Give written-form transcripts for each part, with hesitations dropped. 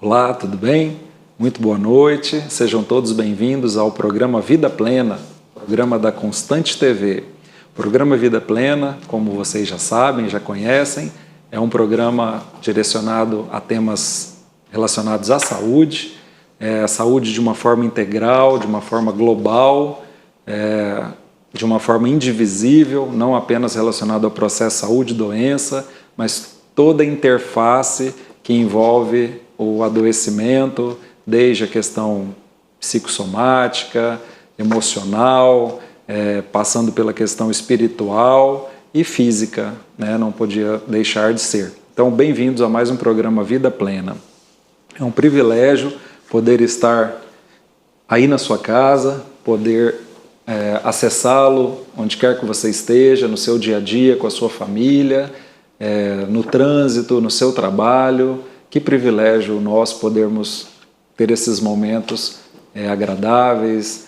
Olá, tudo bem? Muito boa noite, sejam todos bem-vindos ao programa Vida Plena, programa da Constante TV. O programa Vida Plena, como vocês já sabem, já conhecem, é um programa direcionado a temas relacionados à saúde, a saúde de uma forma integral, de uma forma global, de uma forma indivisível, não apenas relacionado ao processo saúde e doença, mas toda a interface que envolve o adoecimento, desde a questão psicossomática, emocional, passando pela questão espiritual e física, né? Não podia deixar de ser. Então, bem-vindos a mais um programa Vida Plena. É um privilégio poder estar aí na sua casa, poder acessá-lo onde quer que você esteja, no seu dia a dia, com a sua família, no trânsito, no seu trabalho. Que privilégio nós podermos ter esses momentos agradáveis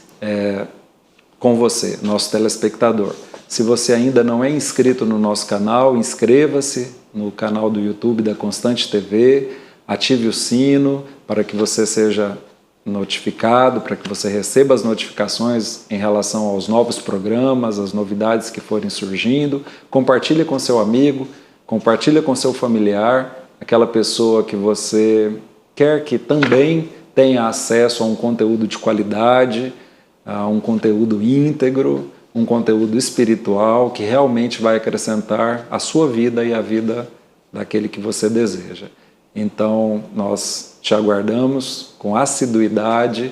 com você, nosso telespectador. Se você ainda não é inscrito no nosso canal, inscreva-se no canal do YouTube da Constante TV, ative o sino para que você seja notificado, para que você receba as notificações em relação aos novos programas, as novidades que forem surgindo. Compartilhe com seu amigo, compartilhe com seu familiar, aquela pessoa que você quer que também tenha acesso a um conteúdo de qualidade, a um conteúdo íntegro, um conteúdo espiritual que realmente vai acrescentar a sua vida e a vida daquele que você deseja. Então, nós te aguardamos com assiduidade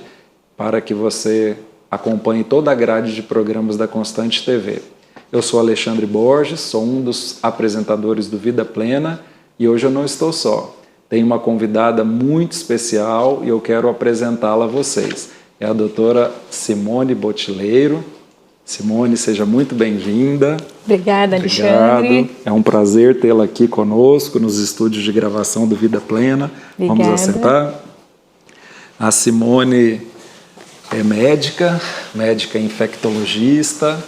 para que você acompanhe toda a grade de programas da Constante TV. Eu sou Alexandre Borges, sou um dos apresentadores do Vida Plena e hoje eu não estou só. Tenho uma convidada muito especial e eu quero apresentá-la a vocês. É a doutora Simone Botileiro. Simone, seja muito bem-vinda. Obrigada, Alexandre. É um prazer tê-la aqui conosco nos estúdios de gravação do Vida Plena. Obrigada. Vamos assentar. A Simone é médica infectologista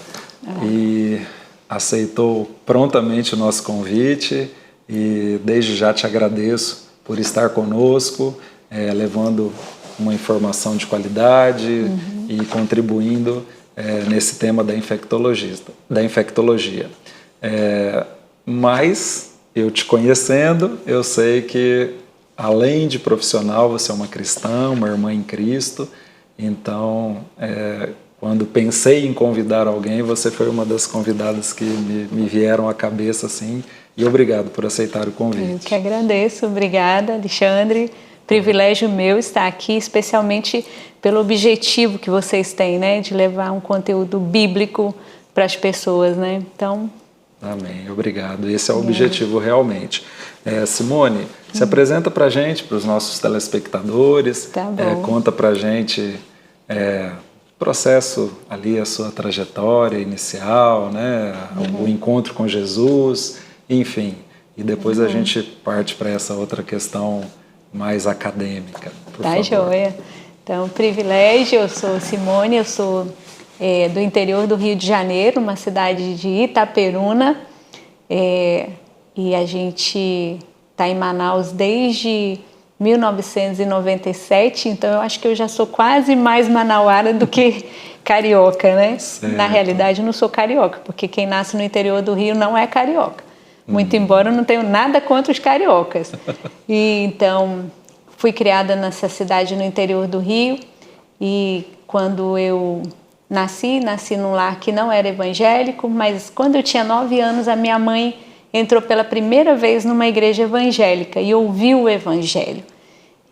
e aceitou prontamente o nosso convite e desde já te agradeço por estar conosco, levando uma informação de qualidade e contribuindo nesse tema da infectologia. Mas, eu te conhecendo, eu sei que, além de profissional, você é uma cristã, uma irmã em Cristo. Então, quando pensei em convidar alguém, você foi uma das convidadas que me vieram à cabeça, assim, e obrigado por aceitar o convite. Eu que agradeço, obrigada, Alexandre. Privilégio meu estar aqui, especialmente pelo objetivo que vocês têm, né, de levar um conteúdo bíblico para as pessoas, né? Então. Amém, obrigado. Esse é o objetivo realmente. Simone, se apresenta para a gente, para os nossos telespectadores. Tá bom. Conta para a gente o processo ali, a sua trajetória inicial, né, o encontro com Jesus, enfim. E depois a gente parte para essa outra questão mais acadêmica, por favor. Tá joia. Então, privilégio, eu sou Simone, eu sou do interior do Rio de Janeiro, uma cidade de Itaperuna, e a gente está em Manaus desde 1997, então eu acho que eu já sou quase mais manauara do que carioca, né? Certo. Na realidade, eu não sou carioca, porque quem nasce no interior do Rio não é carioca. Muito embora eu não tenho nada contra os cariocas. E então, fui criada nessa cidade no interior do Rio e quando eu nasci num lar que não era evangélico, mas quando eu tinha 9 anos, a minha mãe entrou pela primeira vez numa igreja evangélica e ouviu o evangelho.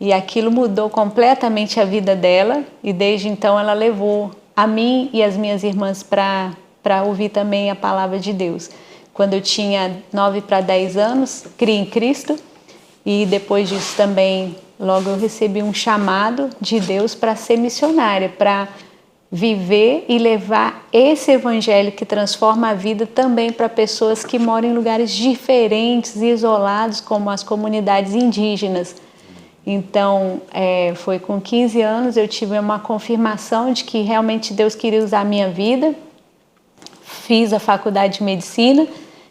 E aquilo mudou completamente a vida dela e desde então ela levou a mim e as minhas irmãs para ouvir também a palavra de Deus. Quando eu tinha 9 para 10 anos, criei em Cristo e depois disso também, logo eu recebi um chamado de Deus para ser missionária, para viver e levar esse evangelho que transforma a vida também para pessoas que moram em lugares diferentes e isolados, como as comunidades indígenas. Então, foi com 15 anos eu tive uma confirmação de que realmente Deus queria usar a minha vida. Fiz a faculdade de medicina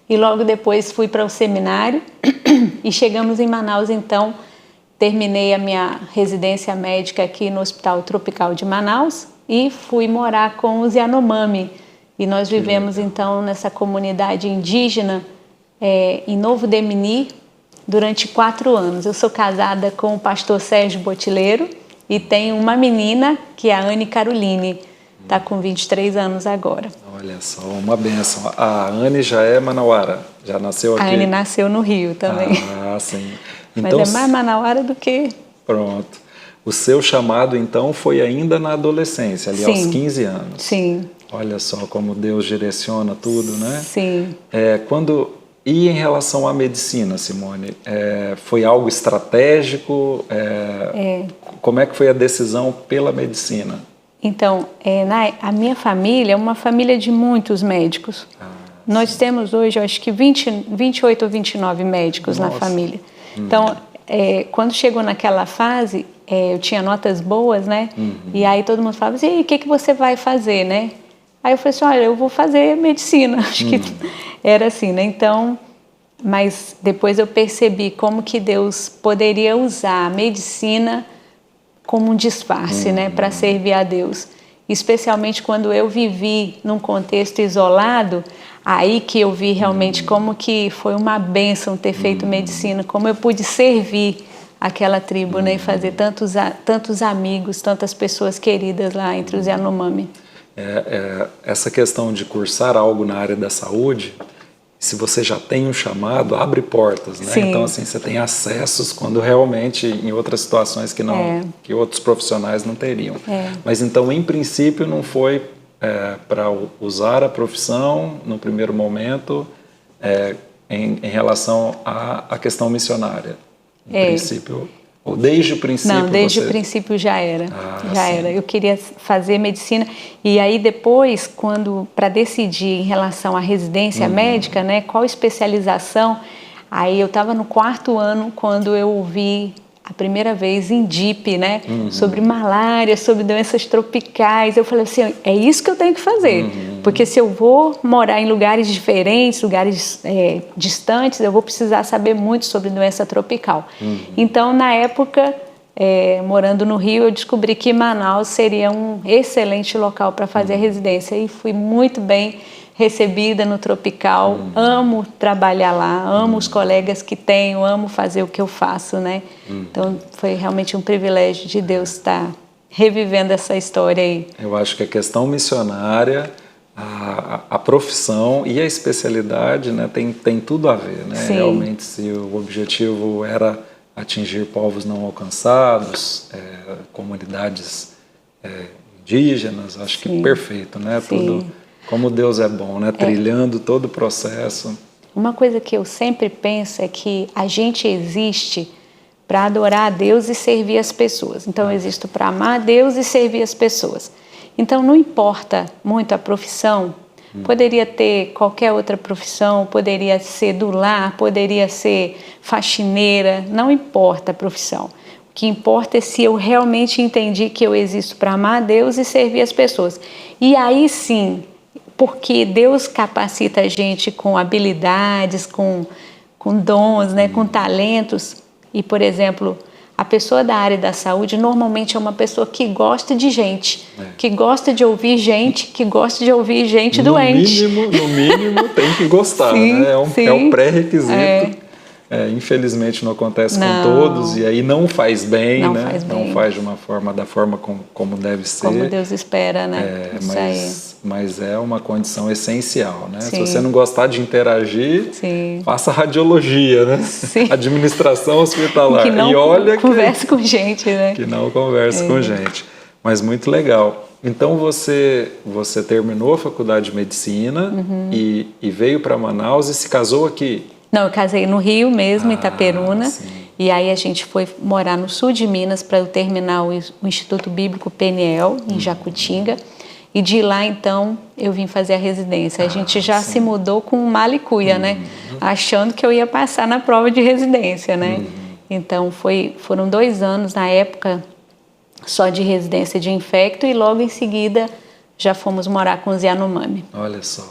e logo depois fui para o seminário e chegamos em Manaus, então, terminei a minha residência médica aqui no Hospital Tropical de Manaus e fui morar com os Yanomami. E nós vivemos então nessa comunidade indígena em Novo Demini durante 4 anos. Eu sou casada com o pastor Sérgio Botileiro e tenho uma menina que é a Anne Caroline, está com 23 anos agora. Olha só, uma bênção. A Anne já é manauara, já nasceu aqui? A Anne nasceu no Rio também. Ah, sim. Então, mas é mais manauara do que... Pronto. O seu chamado, então, foi ainda na adolescência, ali aos 15 anos. Sim. Olha só como Deus direciona tudo, né? Sim. E em relação à medicina, Simone, foi algo estratégico? Como é que foi a decisão pela medicina? Então, a minha família é uma família de muitos médicos. Nós temos hoje, eu acho que 28 ou 29 médicos na família. Então, quando chegou naquela fase, eu tinha notas boas, né? E aí todo mundo falava assim, e aí, o que você vai fazer, né? Aí eu falei assim, olha, eu vou fazer medicina. Acho que era assim, né? Então, mas depois eu percebi como que Deus poderia usar a medicina como um disfarce, né, para servir a Deus. Especialmente quando eu vivi num contexto isolado, aí que eu vi realmente como que foi uma bênção ter feito medicina, como eu pude servir aquela tribo, né, e fazer tantos amigos, tantas pessoas queridas lá entre os Yanomami. Essa questão de cursar algo na área da saúde, se você já tem um chamado, abre portas, né? Sim. Então, assim, você tem acessos quando realmente em outras situações que outros profissionais não teriam. Mas então, em princípio, não foi para usar a profissão no primeiro momento em relação à questão missionária. Em princípio, ou desde o princípio? Não, desde o princípio já era. Era. Eu queria fazer medicina e aí depois, para decidir em relação à residência médica, né, qual especialização, aí eu estava no 4º ano quando eu ouvi a primeira vez em DIP, né, sobre malária, sobre doenças tropicais. Eu falei assim, é isso que eu tenho que fazer, porque se eu vou morar em lugares diferentes, lugares distantes, eu vou precisar saber muito sobre doença tropical. Então, na época, morando no Rio, eu descobri que Manaus seria um excelente local para fazer a residência e fui muito bem recebida no Tropical. Amo trabalhar lá, amo os colegas que tenho, amo fazer o que eu faço, né? Então, foi realmente um privilégio de Deus estar revivendo essa história aí. Eu acho que a questão missionária, a profissão e a especialidade, né, tem tudo a ver, né? Sim. Realmente, se o objetivo era atingir povos não alcançados, comunidades indígenas, acho que perfeito, né? Sim. Tudo, como Deus é bom, né? Trilhando todo o processo. Uma coisa que eu sempre penso é que a gente existe para adorar a Deus e servir as pessoas. Então, eu existo para amar a Deus e servir as pessoas. Então, não importa muito a profissão, poderia ter qualquer outra profissão, poderia ser do lar, poderia ser faxineira, não importa a profissão. O que importa é se eu realmente entendi que eu existo para amar a Deus e servir as pessoas. E aí sim, porque Deus capacita a gente com habilidades, com dons, né, com talentos. E, por exemplo, a pessoa da área da saúde normalmente é uma pessoa que gosta de gente, que gosta de ouvir gente, que gosta de ouvir gente doente. No mínimo tem que gostar, sim, né? É um pré-requisito. Infelizmente não acontece com todos e aí não faz bem, não né? Faz bem. Não faz da forma como deve ser. Como Deus espera, né? Mas é uma condição essencial, né? Sim. Se você não gostar de interagir, sim. faça radiologia, né? Sim. Administração hospitalar. Que não e olha converse com gente, né? Que não converse com gente. Mas muito legal. Então você terminou a faculdade de medicina e veio para Manaus e se casou aqui? Não, eu casei no Rio mesmo, em Itaperuna. Sim. E aí a gente foi morar no sul de Minas para eu terminar o Instituto Bíblico Peniel, em Jacutinga. E de lá, então, eu vim fazer a residência. A gente já se mudou com mala e cuia, né? Achando que eu ia passar na prova de residência, né? Então, foram 2 anos, na época, só de residência de infecto. E logo em seguida, já fomos morar com os Yanomami. Olha só.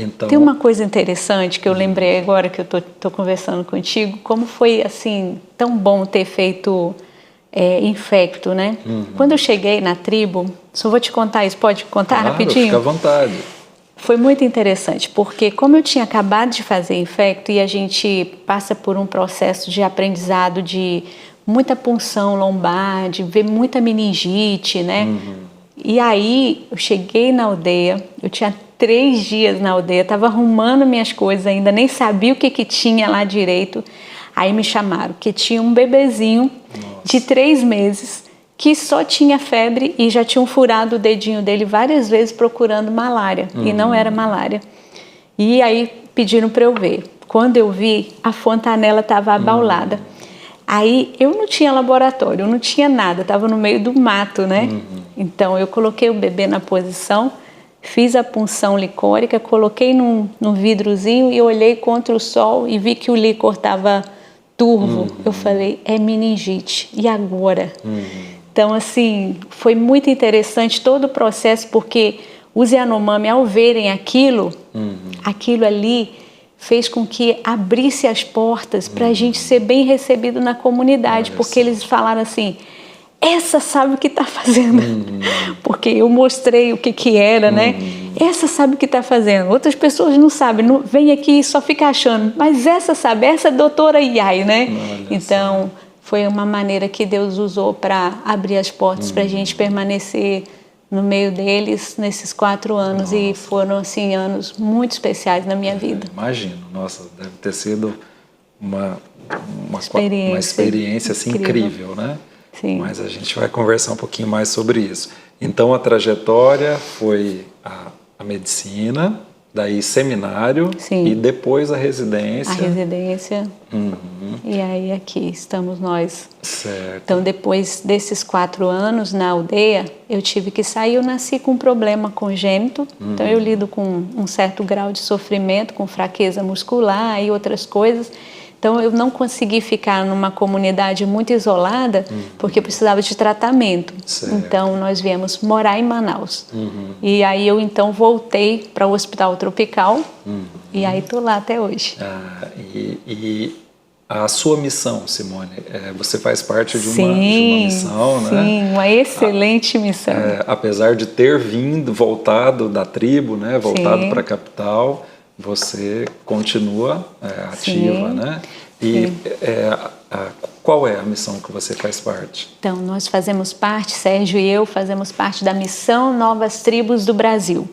Então, tem uma coisa interessante que eu lembrei agora que eu tô conversando contigo, como foi assim tão bom ter feito infecto, né? Quando eu cheguei na tribo, só vou te contar isso, pode contar claro, rapidinho? fica à vontade. Foi muito interessante, porque como eu tinha acabado de fazer infecto e a gente passa por um processo de aprendizado de muita punção lombar, de ver muita meningite, né? E aí eu cheguei na aldeia, eu tinha 3 dias na aldeia, estava arrumando minhas coisas ainda, nem sabia o que tinha lá direito. Aí me chamaram, que tinha um bebezinho de 3 meses, que só tinha febre e já tinham furado o dedinho dele várias vezes procurando malária, e não era malária. E aí pediram para eu ver. Quando eu vi, a fontanela estava abaulada. Aí eu não tinha laboratório, eu não tinha nada, estava no meio do mato, né? Então eu coloquei o bebê na posição, fiz a punção licórica, coloquei num vidrozinho e olhei contra o sol e vi que o líquor estava turvo. Eu falei, é meningite, e agora? Então, assim, foi muito interessante todo o processo, porque os Yanomami, ao verem aquilo, aquilo ali fez com que abrisse as portas para a gente ser bem recebido na comunidade, porque eles falaram assim, essa sabe o que está fazendo, porque eu mostrei o que era, né? Essa sabe o que está fazendo. Outras pessoas não sabem, não, vem aqui e só fica achando, mas essa sabe, essa é a doutora Yai, né? Então, foi uma maneira que Deus usou para abrir as portas para a gente permanecer no meio deles nesses 4 anos. E foram, assim, anos muito especiais na minha vida. Imagino, nossa, deve ter sido uma experiência assim, incrível, né? Sim. Mas a gente vai conversar um pouquinho mais sobre isso. Então, a trajetória foi a medicina, daí seminário. Sim. E depois a residência. A residência. E aí aqui estamos nós. Certo. Então, depois desses 4 anos na aldeia, eu tive que sair. Eu nasci com um problema congênito. Então, eu lido com um certo grau de sofrimento, com fraqueza muscular e outras coisas. Então, eu não consegui ficar numa comunidade muito isolada, porque eu precisava de tratamento. Certo. Então, nós viemos morar em Manaus. E aí, eu então voltei para o Hospital Tropical, e aí estou lá até hoje. E a sua missão, Simone, você faz parte de uma missão, né? Sim, uma excelente missão. Apesar de ter voltado da tribo, né? Voltado para a capital, você continua ativa, né? E qual é a missão que você faz parte? Então, nós fazemos parte, Sérgio e eu, fazemos parte da missão Novas Tribos do Brasil.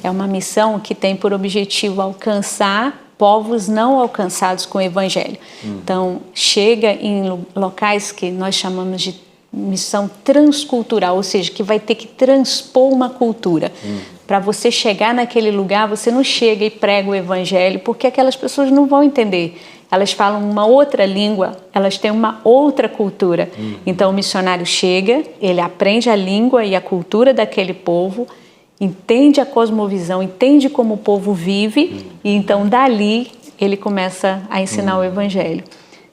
É uma missão que tem por objetivo alcançar povos não alcançados com o Evangelho. Então, chega em locais que nós chamamos de missão transcultural, ou seja, que vai ter que transpor uma cultura. Para você chegar naquele lugar, você não chega e prega o Evangelho, porque aquelas pessoas não vão entender. Elas falam uma outra língua, elas têm uma outra cultura. Então, o missionário chega, ele aprende a língua e a cultura daquele povo, entende a cosmovisão, entende como o povo vive, e então, dali, ele começa a ensinar o Evangelho.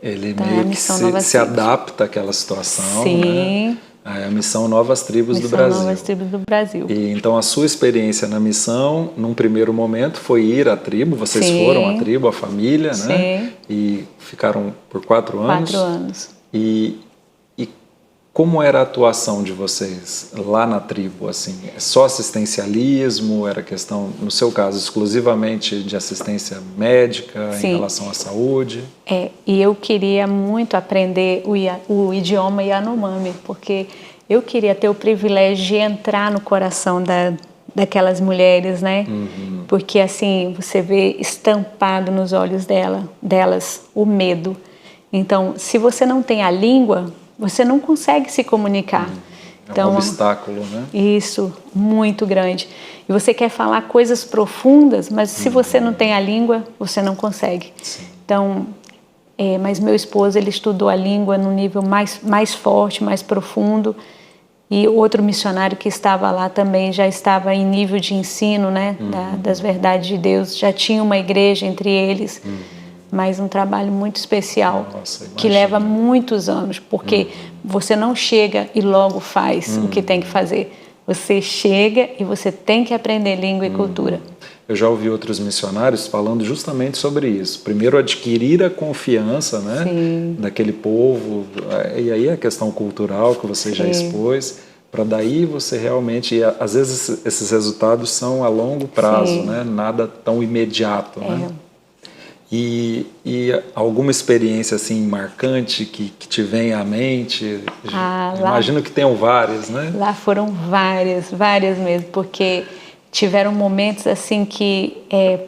Ele então, meio que se adapta àquela situação, sim, né? A missão Novas Tribos do Brasil. Novas Tribos do Brasil. E então a sua experiência na missão, num primeiro momento, foi ir à tribo. Vocês foram à tribo, a família, né? E ficaram por 4 anos. 4 anos. E como era a atuação de vocês lá na tribo? Assim, só assistencialismo? Era questão, no seu caso, exclusivamente de assistência médica em relação à saúde? E eu queria muito aprender o idioma Yanomami, porque eu queria ter o privilégio de entrar no coração daquelas mulheres, né? Porque assim, você vê estampado nos olhos delas o medo. Então, se você não tem a língua, você não consegue se comunicar. Então, um obstáculo, né? Isso, muito grande. E você quer falar coisas profundas, mas se você não tem a língua, você não consegue. Sim. Então, mas meu esposo, ele estudou a língua num nível mais forte, mais profundo. E outro missionário que estava lá também já estava em nível de ensino, né, das verdades de Deus. Já tinha uma igreja entre eles. Mas um trabalho muito especial, que leva muitos anos, porque você não chega e logo faz o que tem que fazer. Você chega e você tem que aprender língua e cultura. eu já ouvi outros missionários falando justamente sobre isso. Primeiro, adquirir a confiança, né, daquele povo, e aí a questão cultural que você já expôs, para daí você realmente... E às vezes esses resultados são a longo prazo, né, nada tão imediato, né? E alguma experiência assim marcante que te vem à mente? Imagino que tenham várias, né? Lá foram várias mesmo, porque tiveram momentos assim que,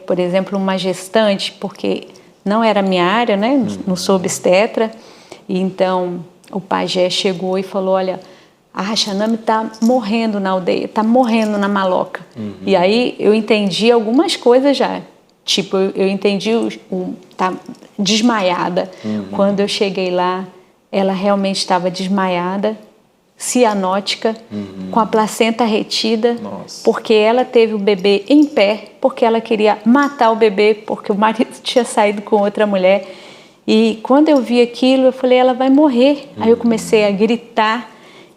por exemplo, uma gestante, porque não era a minha área, né? Não sou obstetra, e então o pajé chegou e falou, olha, a Raxanami está morrendo na aldeia, está morrendo na maloca. E aí eu entendi algumas coisas já. Tipo, eu entendi, tá desmaiada. Quando eu cheguei lá, ela realmente estava desmaiada, cianótica, com a placenta retida, porque ela teve o bebê em pé, porque ela queria matar o bebê, porque o marido tinha saído com outra mulher. E quando eu vi aquilo, eu falei, ela vai morrer. Aí eu comecei a gritar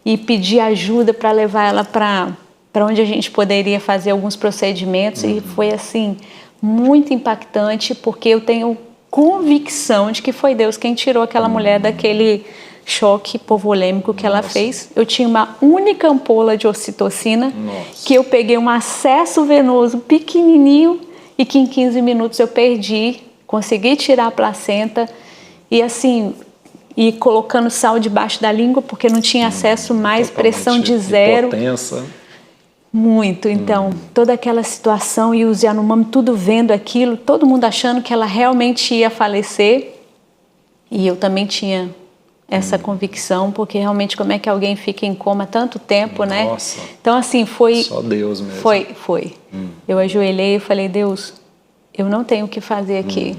e pedir ajuda para levar ela para onde a gente poderia fazer alguns procedimentos. E foi assim... muito impactante, porque eu tenho convicção de que foi Deus quem tirou aquela mulher daquele choque hipovolêmico que ela fez. Eu tinha uma única ampola de ocitocina, que eu peguei um acesso venoso pequenininho e que em 15 minutos eu perdi, consegui tirar a placenta e assim, e colocando sal debaixo da língua porque não tinha acesso mais, pressão de zero. Hipotensa. Muito, então, toda aquela situação e os Yanomami tudo vendo aquilo, todo mundo achando que ela realmente ia falecer, e eu também tinha essa convicção, porque realmente como é que alguém fica em coma tanto tempo, né? Então assim, foi... Só Deus mesmo. Foi. Eu ajoelhei e falei, Deus, eu não tenho o que fazer aqui,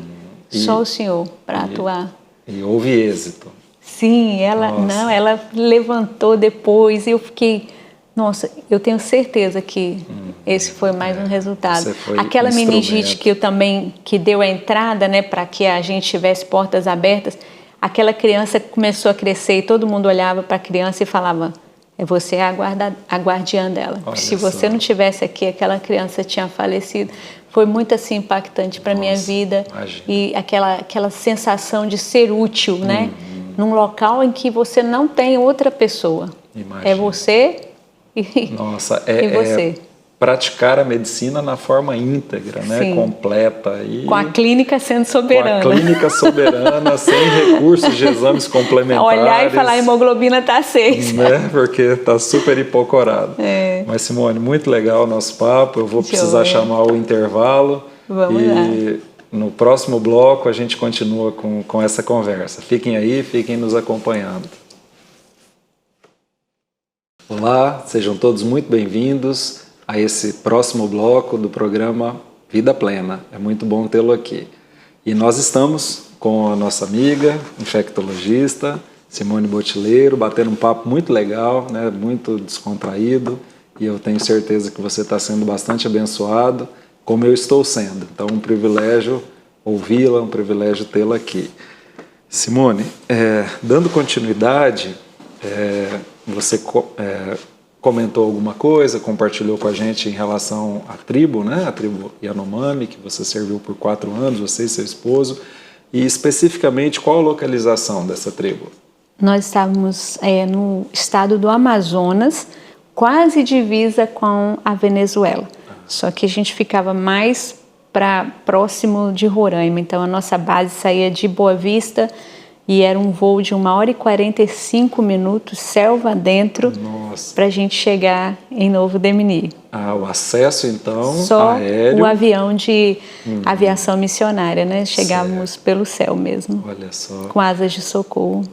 só o Senhor para atuar. E houve êxito. Sim, ela levantou depois e eu fiquei... Nossa, eu tenho certeza que esse foi mais um resultado. Aquela meningite que eu também, que deu a entrada, né, para que a gente tivesse portas abertas, aquela criança começou a crescer e todo mundo olhava para a criança e falava, você é a guardiã dela. Se você não tivesse aqui, aquela criança tinha falecido. Foi muito assim impactante para a minha vida. Imagina. E aquela sensação de ser útil, né, num local em que você não tem outra pessoa. Imagina. É você... Nossa, e você? Praticar a medicina na forma íntegra, né? Completa. Com a clínica sendo soberana. Com a clínica soberana, sem recursos de exames complementares. Olhar e falar, a hemoglobina está 6. Né? Porque está super hipocorado. Mas, Simone, muito legal o nosso papo. Eu vou precisar chamar o intervalo. Vamos lá. No próximo bloco a gente continua com essa conversa. Fiquem aí, fiquem nos acompanhando. Olá, sejam todos muito bem-vindos a esse próximo bloco do programa Vida Plena. É muito bom tê-lo aqui. E nós estamos com a nossa amiga, infectologista, Simone Botileiro, batendo um papo muito legal, né, muito descontraído, e eu tenho certeza que você está sendo bastante abençoado, como eu estou sendo. Então, um privilégio ouvi-la, um privilégio tê-la aqui. Simone, dando continuidade... Você comentou alguma coisa, compartilhou com a gente em relação à tribo, né? A tribo Yanomami, que você serviu por 4 anos, você e seu esposo, e especificamente qual a localização dessa tribo? Nós estávamos no estado do Amazonas, quase divisa com a Venezuela, só que a gente ficava mais próximo de Roraima, então a nossa base saía de Boa Vista, e era um voo de 1h45, selva dentro, para a gente chegar em Novo Demini. O acesso, então, só aéreo? O avião de aviação missionária, né? Chegávamos pelo céu mesmo. Olha só. Com asas de socorro.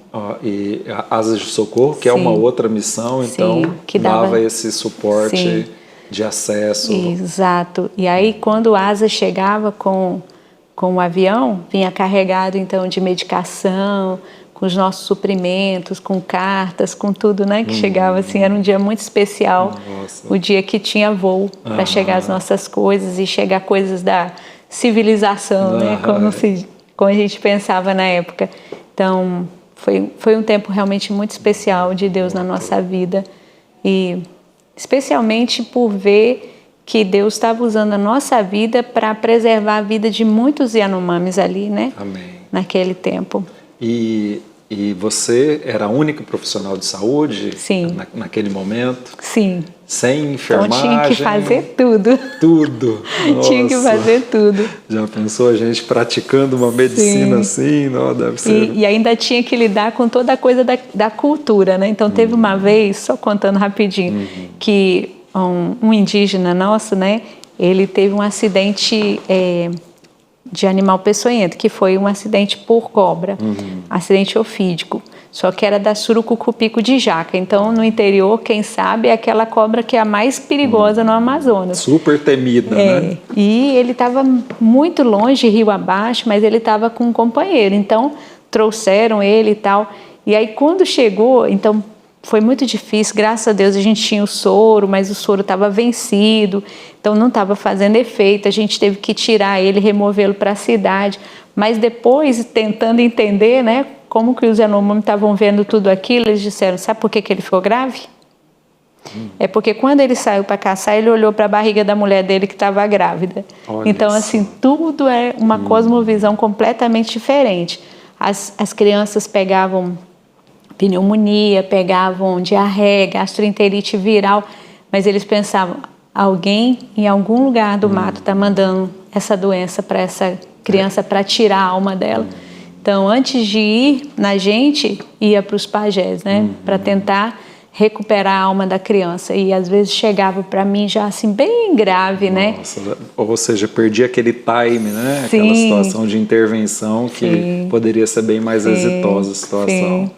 E asas de socorro, que é uma outra missão, então, que dava esse suporte de acesso. Exato. E aí, quando o asa chegava com o avião, vinha carregado então de medicação, com os nossos suprimentos, com cartas, com tudo, né? Que chegava assim, era um dia muito especial. Nossa. O dia que tinha voo para chegar as nossas coisas e chegar coisas da civilização, né? Como a gente pensava na época. Então, foi um tempo realmente muito especial de Deus na nossa vida, e especialmente por ver que Deus estava usando a nossa vida para preservar a vida de muitos Yanomamis ali, né? Amém. Naquele tempo. E você era a única profissional de saúde? Sim. Naquele momento? Sim. Sem enfermagem? Então tinha que fazer tudo. Tudo? Nossa. Tinha que fazer tudo. Já pensou a gente praticando uma medicina assim? Não, deve ser. E ainda tinha que lidar com toda a coisa da cultura, né? Então teve uma vez, só contando rapidinho, que um indígena nosso, né? Ele teve um acidente de animal peçonhento, que foi um acidente por cobra, acidente ofídico. Só que era da surucucupico de jaca. Então, no interior, quem sabe, é aquela cobra que é a mais perigosa no Amazonas. Super temida, né? E ele estava muito longe, rio abaixo, mas ele estava com um companheiro. Então, trouxeram ele e tal. E aí, quando chegou, então, foi muito difícil. Graças a Deus, a gente tinha o soro, mas o soro estava vencido. Então, não estava fazendo efeito. A gente teve que tirar ele, removê-lo para a cidade. Mas depois, tentando entender, né, como que os Yanomami estavam vendo tudo aquilo, eles disseram, sabe por que ele ficou grave? É porque quando ele saiu para caçar, ele olhou para a barriga da mulher dele que estava grávida. Olha então, isso. assim, tudo é uma cosmovisão completamente diferente. As crianças pegavam pneumonia, pegavam diarreia, gastroenterite viral, mas eles pensavam, alguém em algum lugar do mato está mandando essa doença para essa criança para tirar a alma dela. Então, antes de ir na gente, ia para os pajés, né? Para tentar recuperar a alma da criança. E às vezes chegava para mim já assim, bem grave, né? Nossa, ou seja, perdi aquele time, né? Sim. Aquela situação de intervenção que Sim. poderia ser bem mais exitosa a situação. Sim.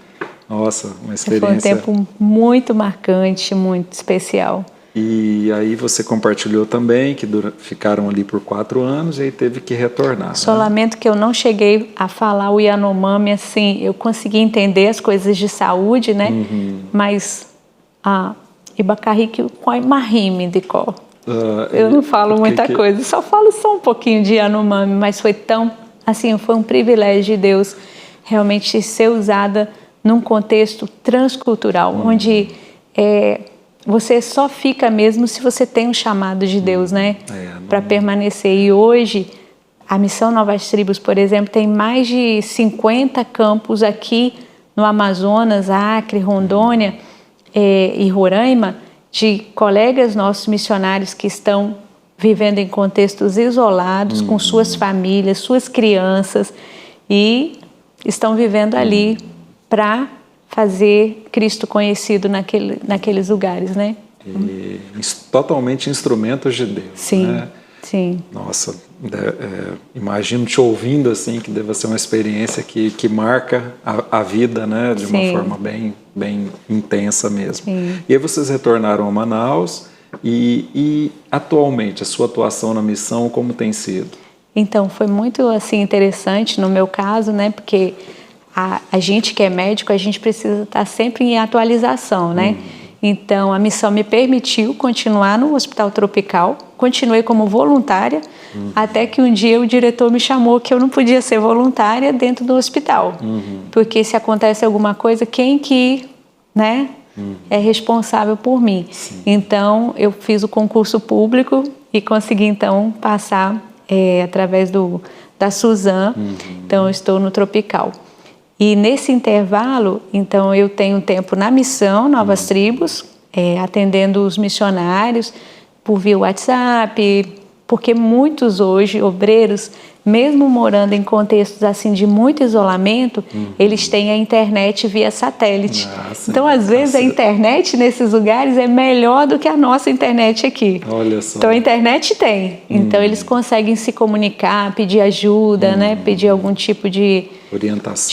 Nossa, uma experiência. Foi um tempo muito marcante, muito especial. E aí você compartilhou também que ficaram ali por 4 anos e aí teve que retornar. Só lamento que eu não cheguei a falar o Yanomami assim, eu consegui entender as coisas de saúde, né? Mas Ibacarrique Koi Mahime de Có. Eu não falo muita coisa, só falo só um pouquinho de Yanomami, mas foi tão, assim, foi um privilégio de Deus realmente ser usada num contexto transcultural, onde você só fica mesmo se você tem um chamado de Deus, né? Para permanecer. E hoje, a Missão Novas Tribos, por exemplo, tem mais de 50 campos aqui no Amazonas, Acre, Rondônia e Roraima, de colegas nossos missionários que estão vivendo em contextos isolados, com suas famílias, suas crianças, e estão vivendo ali para fazer Cristo conhecido naqueles lugares, né? E totalmente instrumentos de Deus, sim, né? Sim. Nossa, imagino te ouvindo assim, que deve ser uma experiência que marca a vida, né? De uma forma bem intensa mesmo. Sim. E aí vocês retornaram a Manaus e atualmente a sua atuação na missão como tem sido? Então, foi muito assim interessante no meu caso, né? Porque a gente que é médico, a gente precisa estar sempre em atualização, né? Então, a missão me permitiu continuar no Hospital Tropical, continuei como voluntária, até que um dia o diretor me chamou que eu não podia ser voluntária dentro do hospital, porque se acontece alguma coisa, quem que, né, é responsável por mim? Sim. Então, eu fiz o concurso público e consegui, então, passar através da Suzan, então eu estou no Tropical. E nesse intervalo, então, eu tenho tempo na missão Novas Tribos, atendendo os missionários por via WhatsApp, porque muitos hoje, obreiros, mesmo morando em contextos assim de muito isolamento, eles têm a internet via satélite. Então, às vezes, a internet nesses lugares é melhor do que a nossa internet aqui. Olha só. Então, a internet tem. Então, eles conseguem se comunicar, pedir ajuda, né? Pedir algum tipo de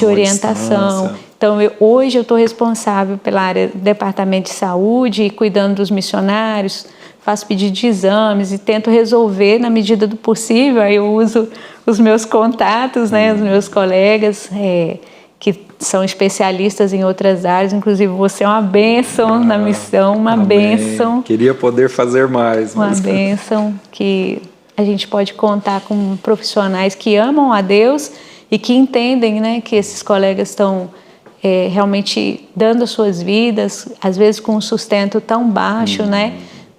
orientação. Então, hoje eu estou responsável pela área do Departamento de Saúde, cuidando dos missionários, faço pedido de exames e tento resolver na medida do possível. Aí eu uso os meus contatos, né, os meus colegas que são especialistas em outras áreas. Inclusive, você é uma bênção na missão, uma bênção. Queria poder fazer mais. Uma bênção que a gente pode contar com profissionais que amam a Deus e que entendem, né, que esses colegas estão realmente dando as suas vidas, às vezes com um sustento tão baixo, né?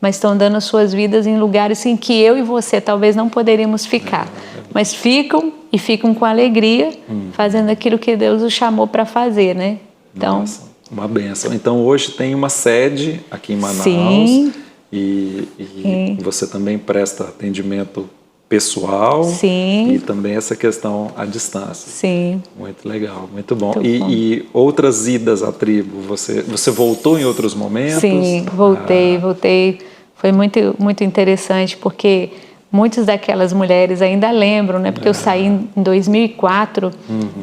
mas estão dando as suas vidas em lugares em que eu e você talvez não poderíamos ficar, mas ficam e ficam com alegria, fazendo aquilo que Deus os chamou para fazer, né? Então, nossa, uma bênção. Então hoje tem uma sede aqui em Manaus. Sim. E você também presta atendimento pessoal. Sim. E também essa questão à distância. Sim. Muito legal, muito bom. Muito bom. E outras idas à tribo, você voltou em outros momentos? Sim, voltei. Foi muito interessante, porque muitas daquelas mulheres ainda lembram, né? Porque eu saí em 2004,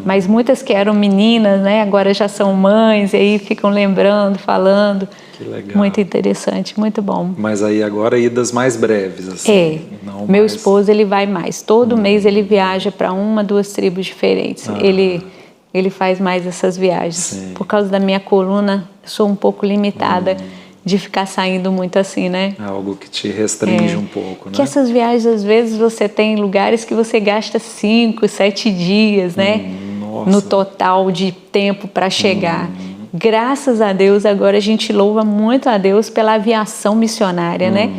mas muitas que eram meninas, né? Agora já são mães, e aí ficam lembrando, falando. Que legal. Muito interessante, muito bom. Mas aí agora idas mais breves, assim. Não Meu mais... esposo, ele vai mais. Todo mês ele viaja para 1, 2 tribos diferentes. Ele faz mais essas viagens. Sim. Por causa da minha coluna, eu sou um pouco limitada de ficar saindo muito assim, né? Algo que te restringe um pouco, né? Que essas viagens, às vezes, você tem lugares que você gasta 5, 7 dias, né? Nossa. No total de tempo para chegar. Graças a Deus, agora a gente louva muito a Deus pela aviação missionária, né?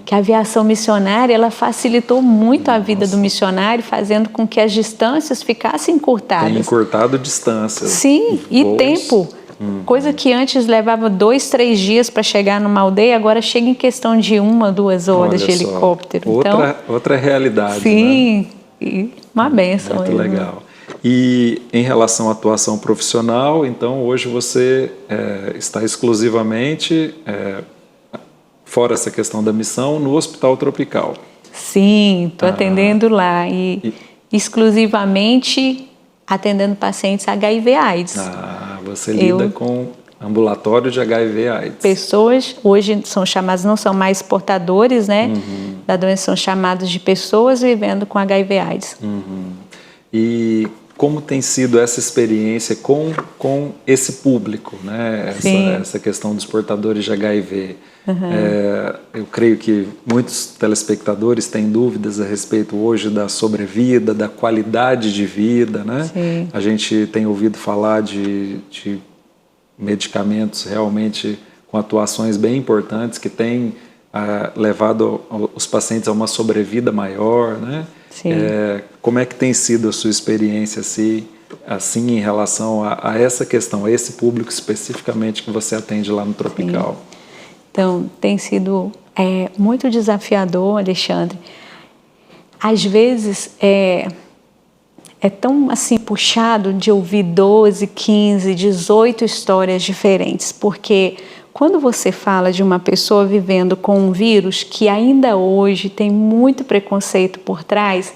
Que a aviação missionária, ela facilitou muito a vida do missionário, fazendo com que as distâncias ficassem encurtadas. Tem encurtado distâncias. Sim, e voos. tempo. Coisa que antes levava 2, 3 dias para chegar numa aldeia, agora chega em questão de 1, 2 horas de helicóptero. Outra realidade, sim, né? E uma bênção. Muito legal. E em relação à atuação profissional, então hoje você está exclusivamente, fora essa questão da missão, no Hospital Tropical. Sim, estou atendendo lá e exclusivamente atendendo pacientes HIV/AIDS. Você lida com ambulatório de HIV/AIDS. Pessoas, hoje são chamadas, não são mais portadores, né, da doença, são chamados de pessoas vivendo com HIV/AIDS. E como tem sido essa experiência com esse público, né? Essa questão dos portadores de HIV? Eu creio que muitos telespectadores têm dúvidas a respeito hoje da sobrevida, da qualidade de vida, né? Sim. A gente tem ouvido falar de medicamentos realmente com atuações bem importantes que têm levado os pacientes a uma sobrevida maior, né? Sim. Como é que tem sido a sua experiência assim em relação a essa questão, a esse público especificamente que você atende lá no Tropical? Sim. Então, tem sido muito desafiador, Alexandre. Às vezes é tão assim puxado de ouvir 12, 15, 18 histórias diferentes, porque quando você fala de uma pessoa vivendo com um vírus que ainda hoje tem muito preconceito por trás,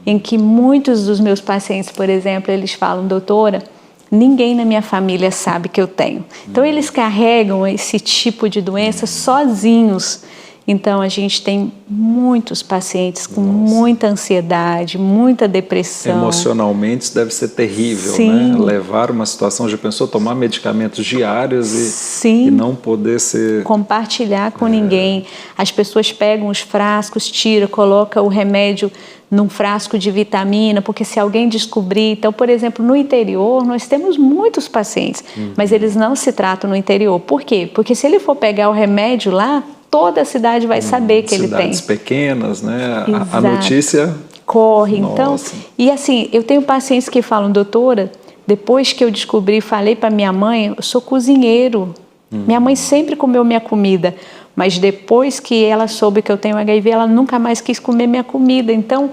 em que muitos dos meus pacientes, por exemplo, eles falam, doutora, ninguém na minha família sabe que eu tenho. Então eles carregam esse tipo de doença sozinhos. Então a gente tem muitos pacientes com muita ansiedade, muita depressão. Emocionalmente isso deve ser terrível, Sim. né? Levar uma situação, já pensou, tomar medicamentos diários e não poder ser... compartilhar com ninguém. As pessoas pegam os frascos, tiram, colocam o remédio num frasco de vitamina, porque se alguém descobrir... Então, por exemplo, no interior, nós temos muitos pacientes, mas eles não se tratam no interior. Por quê? Porque se ele for pegar o remédio lá, toda a cidade vai saber que ele tem. Cidades pequenas, né? A notícia... corre. Nossa. Então, e assim, eu tenho pacientes que falam, doutora, depois que eu descobri, falei para minha mãe, eu sou cozinheiro. Minha mãe sempre comeu minha comida, mas depois que ela soube que eu tenho HIV, ela nunca mais quis comer minha comida. Então,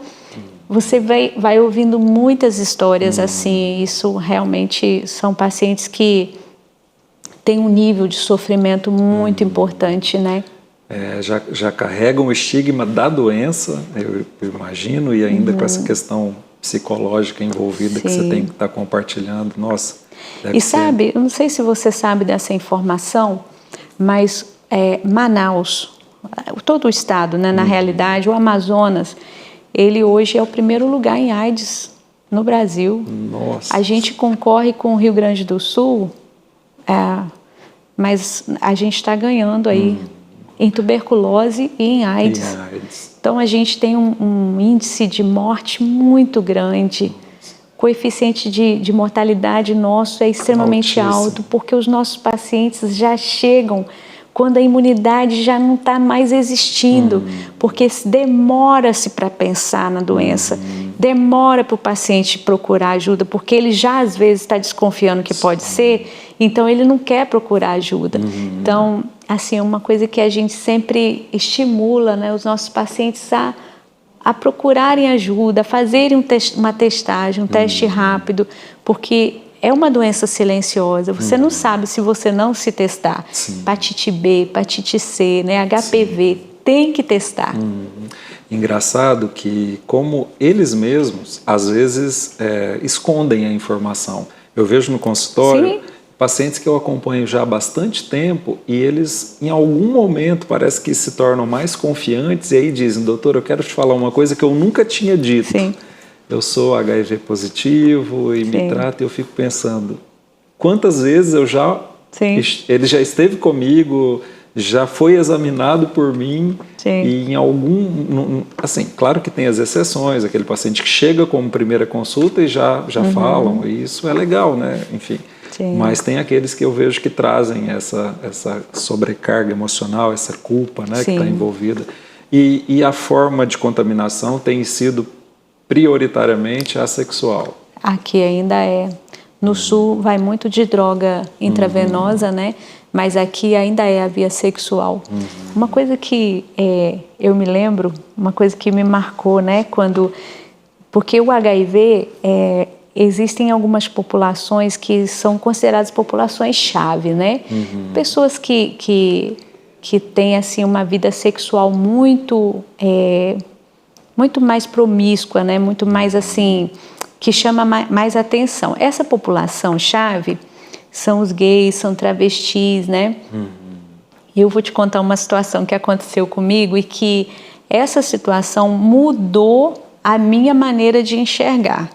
você vai ouvindo muitas histórias assim. Isso realmente são pacientes que têm um nível de sofrimento muito importante, né? Já carregam o estigma da doença, eu imagino, e ainda com essa questão psicológica envolvida que você tem que estar compartilhando. Nossa, deve ser. Sabe, eu não sei se você sabe dessa informação, mas Manaus, todo o estado, né, na realidade, o Amazonas, ele hoje é o primeiro lugar em AIDS no Brasil. Nossa. A gente concorre com o Rio Grande do Sul, mas a gente está ganhando aí em tuberculose e em AIDS. Então a gente tem um índice de morte muito grande. O coeficiente de mortalidade nosso é extremamente alto, porque os nossos pacientes já chegam quando a imunidade já não está mais existindo, porque demora-se para pensar na doença, demora para o paciente procurar ajuda, porque ele já às vezes está desconfiando que pode ser, então ele não quer procurar ajuda. Então, assim, é uma coisa que a gente sempre estimula, né, os nossos pacientes a procurarem ajuda, a fazerem uma testagem, um teste rápido, porque é uma doença silenciosa, você não sabe se você não se testar. Hepatite B, hepatite C, né, HPV, tem que testar. Engraçado que, como eles mesmos, às vezes, escondem a informação. Eu vejo no consultório pacientes que eu acompanho já há bastante tempo e eles, em algum momento, parece que se tornam mais confiantes e aí dizem, doutor, eu quero te falar uma coisa que eu nunca tinha dito. Eu sou HIV positivo e me trato, e eu fico pensando, quantas vezes ele já esteve comigo, já foi examinado por mim e em algum... Assim, claro que tem as exceções, aquele paciente que chega como primeira consulta e já falam, e isso é legal, né? Enfim, mas tem aqueles que eu vejo que trazem essa sobrecarga emocional, essa culpa, né, que está envolvida. E a forma de contaminação tem sido prioritariamente assexual. Aqui ainda é. No sul vai muito de droga intravenosa, né? Mas aqui ainda é a via sexual. Uma coisa que eu me lembro, uma coisa que me marcou, né? Porque o HIV, existem algumas populações que são consideradas populações-chave, né? Pessoas que têm assim, uma vida sexual muito mais promíscua, né? Muito mais assim, que chama mais atenção. Essa população-chave são os gays, são travestis, né? Eu vou te contar uma situação que aconteceu comigo e que essa situação mudou a minha maneira de enxergar.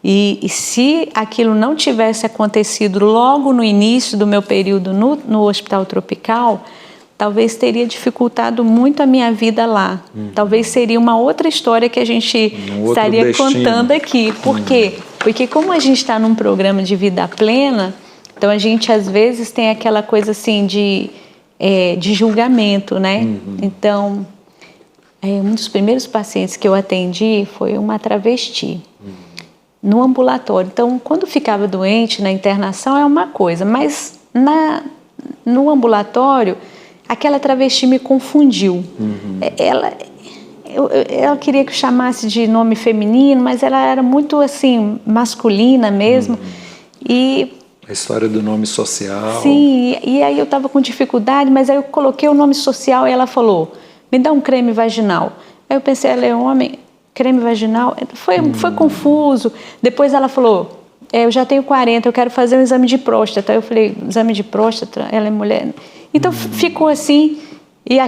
E se aquilo não tivesse acontecido logo no início do meu período no Hospital Tropical, talvez teria dificultado muito a minha vida lá. Talvez seria uma outra história que a gente estaria contando aqui. Por quê? Porque como a gente está num programa de vida plena, então a gente às vezes tem aquela coisa assim de julgamento, né? Então, um dos primeiros pacientes que eu atendi foi uma travesti. No ambulatório. Então, quando ficava doente na internação é uma coisa, mas no ambulatório, aquela travesti me confundiu. Ela queria que eu chamasse de nome feminino, mas ela era muito assim, masculina mesmo. E a história do nome social. Sim, e aí eu estava com dificuldade, mas aí eu coloquei o nome social e ela falou, me dá um creme vaginal. Aí eu pensei, ela é homem, creme vaginal? Foi confuso. Depois ela falou, eu já tenho 40, eu quero fazer um exame de próstata. Aí eu falei, exame de próstata? Ela é mulher. Então ficou assim, e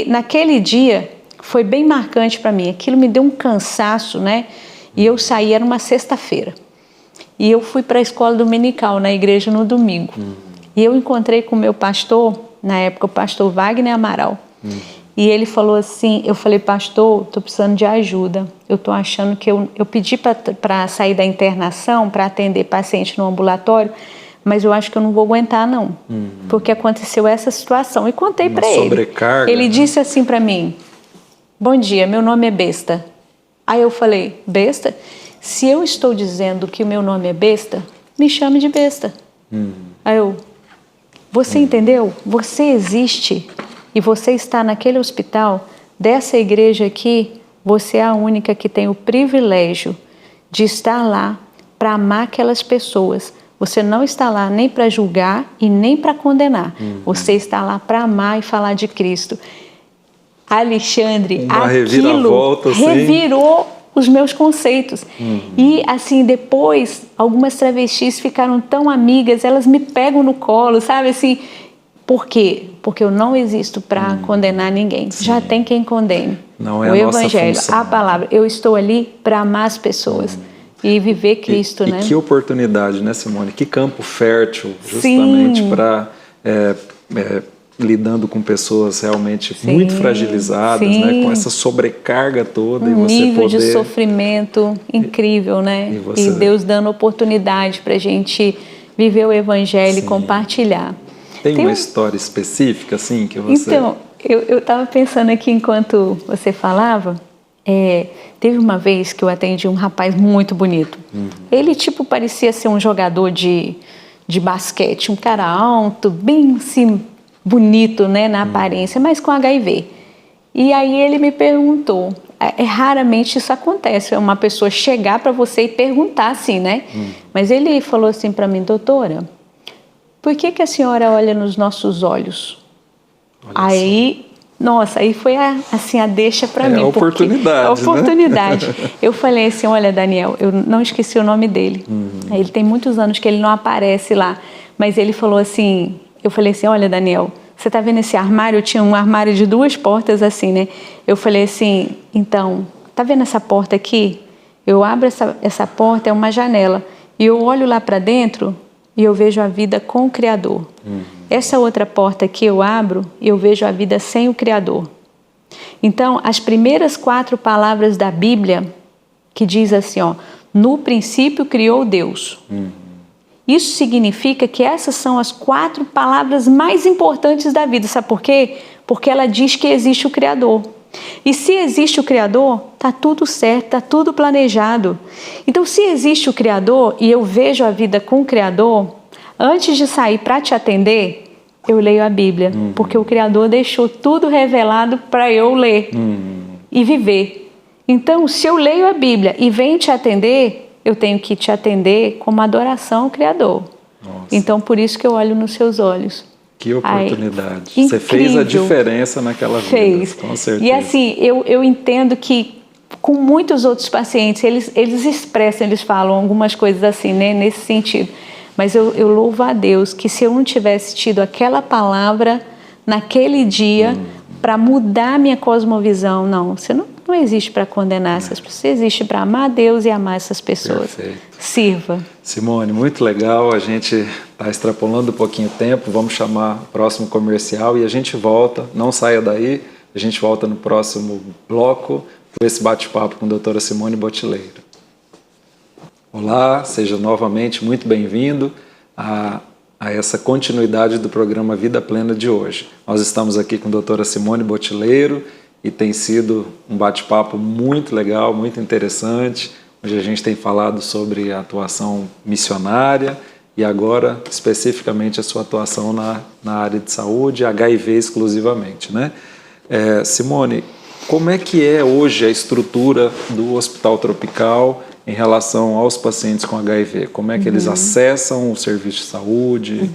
naquele dia foi bem marcante para mim. Aquilo me deu um cansaço, né? E eu saí, era uma sexta-feira. E eu fui para a escola dominical, na igreja, no domingo. E eu encontrei com o meu pastor, na época o pastor Wagner Amaral. E ele falou assim, eu falei, pastor, estou precisando de ajuda. Eu estou achando que eu pedi para sair da internação, para atender paciente no ambulatório, mas eu acho que eu não vou aguentar não, porque aconteceu essa situação. E contei para ele. Sobrecarga. Ele disse assim para mim, bom dia, meu nome é Besta. Aí eu falei, Besta? Se eu estou dizendo que o meu nome é Besta, me chame de Besta. Aí você entendeu? Você existe e você está naquele hospital, dessa igreja aqui, você é a única que tem o privilégio de estar lá para amar aquelas pessoas. Você não está lá nem para julgar e nem para condenar. Você está lá para amar e falar de Cristo. Alexandre, aquilo revirou os meus conceitos. E assim, depois, algumas travestis ficaram tão amigas, elas me pegam no colo, sabe assim... Por quê? Porque eu não existo para condenar ninguém. Sim. Já tem quem condene. Não é o a nossa Evangelho, função. a palavra. Eu estou ali para amar as pessoas e viver Cristo, né? E que oportunidade, né, Simone? Que campo fértil, justamente para lidando com pessoas realmente muito fragilizadas, né? Com essa sobrecarga toda. E você nível de sofrimento incrível, né? E Deus dando oportunidade para a gente viver o Evangelho e compartilhar. Tem uma história específica, assim, que você... Então, eu estava pensando aqui enquanto você falava, teve uma vez que eu atendi um rapaz muito bonito. Ele, tipo, parecia ser um jogador de basquete, um cara alto, bem, assim, bonito, né, na aparência, mas com HIV. E aí ele me perguntou, raramente isso acontece, uma pessoa chegar para você e perguntar assim, né? Mas ele falou assim para mim, doutora, por que a senhora olha nos nossos olhos? Aí, nossa, aí foi assim a deixa para mim. A oportunidade, a oportunidade. Né? Eu falei assim, olha, Daniel, eu não esqueci o nome dele. Ele tem muitos anos que ele não aparece lá, mas ele falou assim, eu falei assim, olha, Daniel, você tá vendo esse armário? Eu tinha um armário de 2 portas assim, né? Eu falei assim, então, tá vendo essa porta aqui? Eu abro essa porta, é uma janela, e eu olho lá para dentro e eu vejo a vida com o Criador. Essa outra porta aqui eu abro e eu vejo a vida sem o Criador. Então, as primeiras 4 palavras da Bíblia, que diz assim, ó, no princípio criou Deus. Isso significa que essas são as 4 palavras mais importantes da vida. Sabe por quê? Porque ela diz que existe o Criador. E se existe o Criador, está tudo certo, está tudo planejado. Então, se existe o Criador e eu vejo a vida com o Criador, antes de sair para te atender, eu leio a Bíblia. Porque o Criador deixou tudo revelado para eu ler e viver. Então, se eu leio a Bíblia e venho te atender, eu tenho que te atender como adoração ao Criador. Nossa. Então, por isso que eu olho nos seus olhos. Que oportunidade. Você fez a diferença naquela vida, com certeza. E assim, eu entendo que com muitos outros pacientes, eles expressam, eles falam algumas coisas assim, né, nesse sentido. Mas eu louvo a Deus que se eu não tivesse tido aquela palavra naquele dia para mudar a minha cosmovisão, não, você não existe para condenar essas pessoas, existe para amar a Deus e amar essas pessoas. Perfeito. Sirva. Simone, muito legal, a gente está extrapolando um pouquinho o tempo, vamos chamar o próximo comercial e a gente volta, não saia daí, a gente volta no próximo bloco com esse bate-papo com a doutora Simone Botileiro. Olá, seja novamente muito bem-vindo a essa continuidade do programa Vida Plena de hoje. Nós estamos aqui com a doutora Simone Botileiro e tem sido um bate-papo muito legal, muito interessante, onde a gente tem falado sobre a atuação missionária e agora, especificamente, a sua atuação na área de saúde, HIV exclusivamente, né? Simone, como é que é hoje a estrutura do Hospital Tropical em relação aos pacientes com HIV? Como é que eles acessam o serviço de saúde?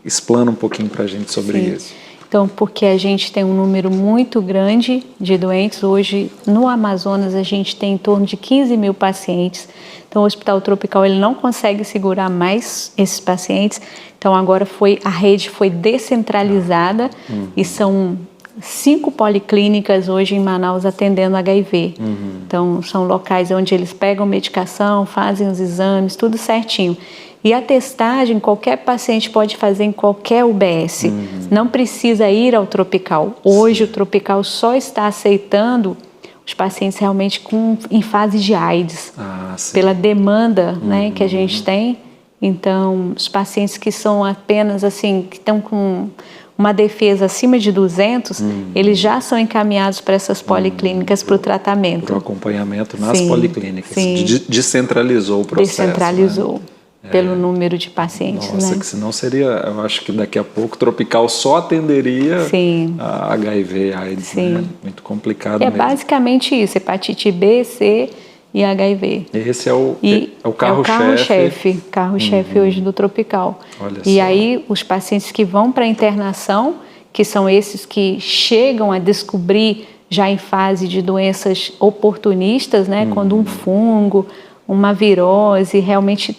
Explana um pouquinho para a gente sobre isso. Então, porque a gente tem um número muito grande de doentes. Hoje, no Amazonas, a gente tem em torno de 15 mil pacientes. Então, o Hospital Tropical ele não consegue segurar mais esses pacientes. Então, agora a rede foi descentralizada e são 5 policlínicas hoje em Manaus atendendo HIV. Então, são locais onde eles pegam medicação, fazem os exames, tudo certinho. E a testagem, qualquer paciente pode fazer em qualquer UBS. Não precisa ir ao Tropical. Hoje, o Tropical só está aceitando os pacientes realmente em fase de AIDS. Pela demanda né, que a gente tem. Então, os pacientes que são apenas assim, que estão com uma defesa acima de 200, eles já são encaminhados para essas policlínicas para o tratamento. Para o acompanhamento nas policlínicas. Descentralizou o processo. Descentralizou. Né? Pelo número de pacientes. Nossa, né? Que senão seria, eu acho que daqui a pouco Tropical só atenderia a HIV, AIDS, né? Muito complicado mesmo. Basicamente isso, hepatite B, C e HIV. Esse é o carro-chefe. Carro-chefe hoje do Tropical. Olha e só. aí os pacientes que vão para a internação, que são esses que chegam a descobrir já em fase de doenças oportunistas, né? Quando um fungo, uma virose realmente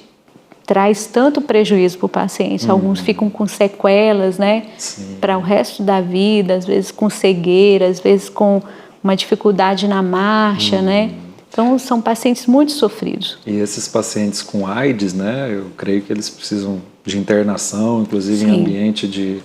traz tanto prejuízo para o paciente. Alguns ficam com sequelas, né, para o resto da vida, às vezes com cegueira, às vezes com uma dificuldade na marcha, né? Então, são pacientes muito sofridos. E esses pacientes com AIDS, né, eu creio que eles precisam de internação, inclusive em ambiente de